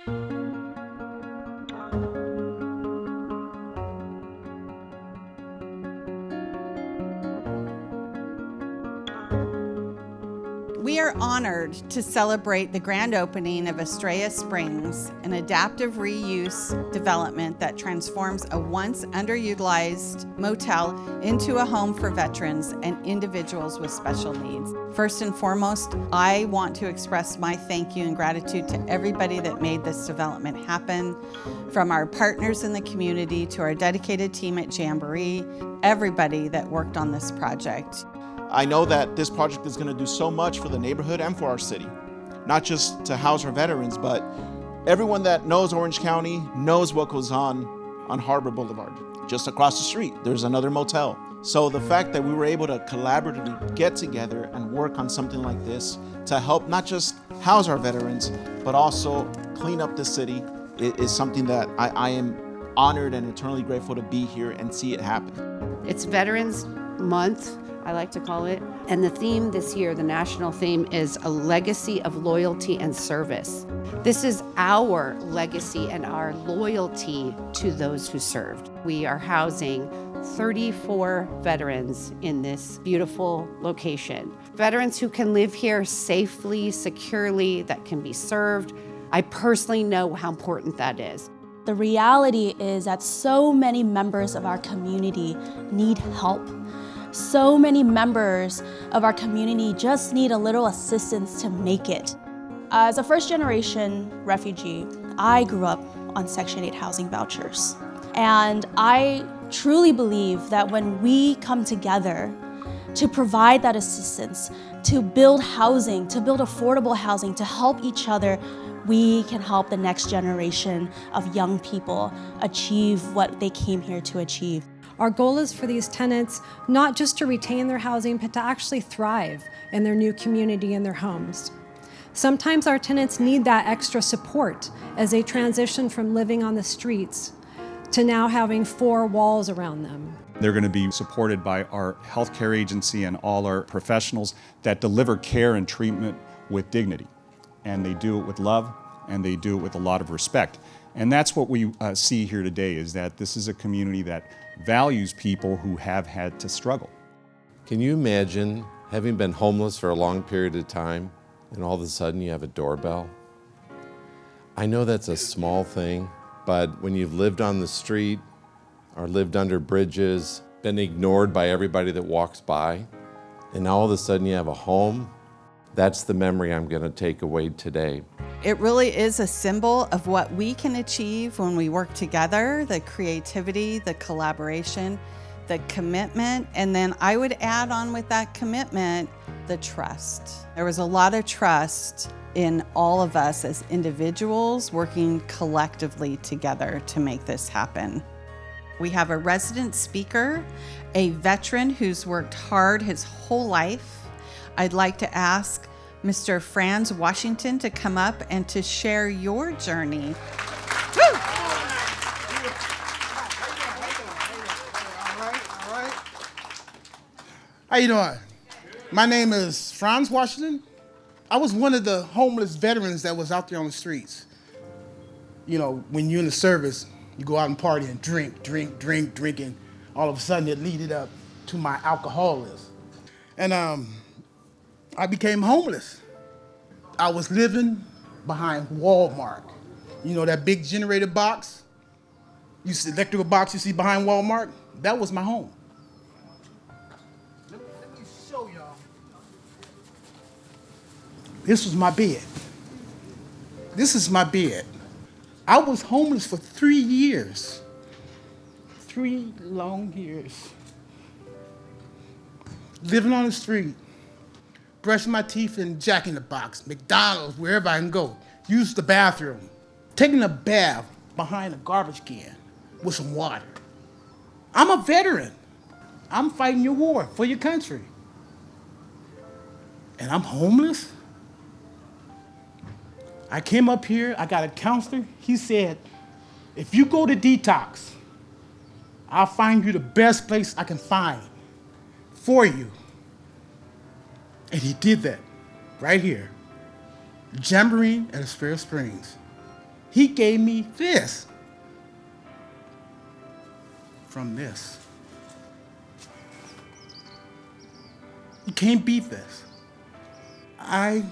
We are honored to celebrate the grand opening of Estrella Springs, an adaptive reuse development that transforms a once underutilized motel into a home for veterans and individuals with special needs. First and foremost, I want to express my thank you and gratitude to everybody that made this development happen, from our partners in the community to our dedicated team at Jamboree, everybody that worked on this project. I know that this project is going to do so much for the neighborhood and for our city, not just to house our veterans, but everyone that knows Orange County knows what goes on Harbor Boulevard. Just across the street, there's another motel. So the fact that we were able to collaboratively get together and work on something like this to help not just house our veterans, but also clean up the city is something that I am honored and eternally grateful to be here and see it happen. It's Veterans Month, I like to call it. And the theme this year, the national theme, is a legacy of loyalty and service. This is our legacy and our loyalty to those who served. We are housing 34 veterans in this beautiful location. Veterans who can live here safely, securely, that can be served. I personally know how important that is. The reality is that so many members of our community need help. So many members of our community just need a little assistance to make it. As a first-generation refugee, I grew up on Section 8 housing vouchers. And I truly believe that when we come together to provide that assistance, to build housing, to build affordable housing, to help each other, we can help the next generation of young people achieve what they came here to achieve. Our goal is for these tenants not just to retain their housing, but to actually thrive in their new community and their homes. Sometimes our tenants need that extra support as they transition from living on the streets to now having 4 walls around them. They're going to be supported by our healthcare agency and all our professionals that deliver care and treatment with dignity. And they do it with love, and they do it with a lot of respect. And that's what we see here today, is that this is a community that values people who have had to struggle. Can you imagine having been homeless for a long period of time and all of a sudden you have a doorbell? I know that's a small thing, but when you've lived on the street or lived under bridges, been ignored by everybody that walks by, and now all of a sudden you have a home, that's the memory I'm going to take away today. It really is a symbol of what we can achieve when we work together, the creativity, the collaboration, the commitment, and then I would add on with that commitment, the trust. There was a lot of trust in all of us as individuals working collectively together to make this happen. We have a resident speaker, a veteran who's worked hard his whole life. I'd like to ask Mr. Franz Washington to come up and to share your journey. Woo! All right. How you doing? My name is Franz Washington. I was one of the homeless veterans that was out there on the streets. You know, when you're in the service, you go out and party and drink, and all of a sudden it leaded up to my alcoholism. And I became homeless. I was living behind Walmart. You know that big generator box? You see the electrical box you see behind Walmart? That was my home. Let me show y'all. This was my bed. This is my bed. I was homeless for 3 years. 3 long years. Living on the street. Brushing my teeth in Jack in the Box, McDonald's, wherever I can go. Use the bathroom. Taking a bath behind a garbage can with some water. I'm a veteran. I'm fighting your war for your country. And I'm homeless? I came up here, I got a counselor. He said, if you go to detox, I'll find you the best place I can find for you. And he did that right here. Jamboree at Estrella Springs. He gave me this from this. You can't beat this. I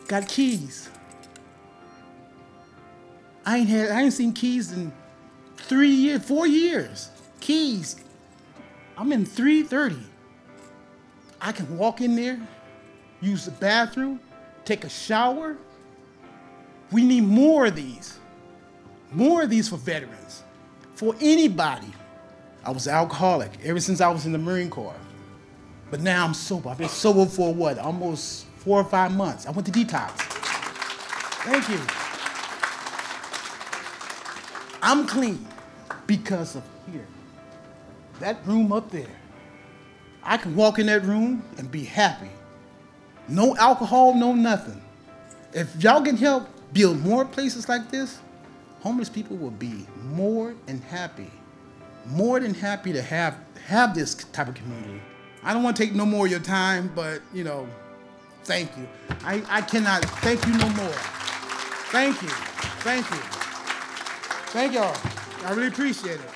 got keys. I ain't seen keys in 3 years, 4 years. Keys. I'm in 330. I can walk in there, use the bathroom, take a shower. We need more of these. More of these for veterans, for anybody. I was an alcoholic ever since I was in the Marine Corps. But now I'm sober. I've been sober for what, almost 4 or 5 months. I went to detox. Thank you. I'm clean because of here. That room up there. I can walk in that room and be happy. No alcohol, no nothing. If y'all can help build more places like this, homeless people will be more than happy to have this type of community. I don't want to take no more of your time, but thank you. I cannot thank you no more. Thank you. Thank you. Thank y'all. I really appreciate it.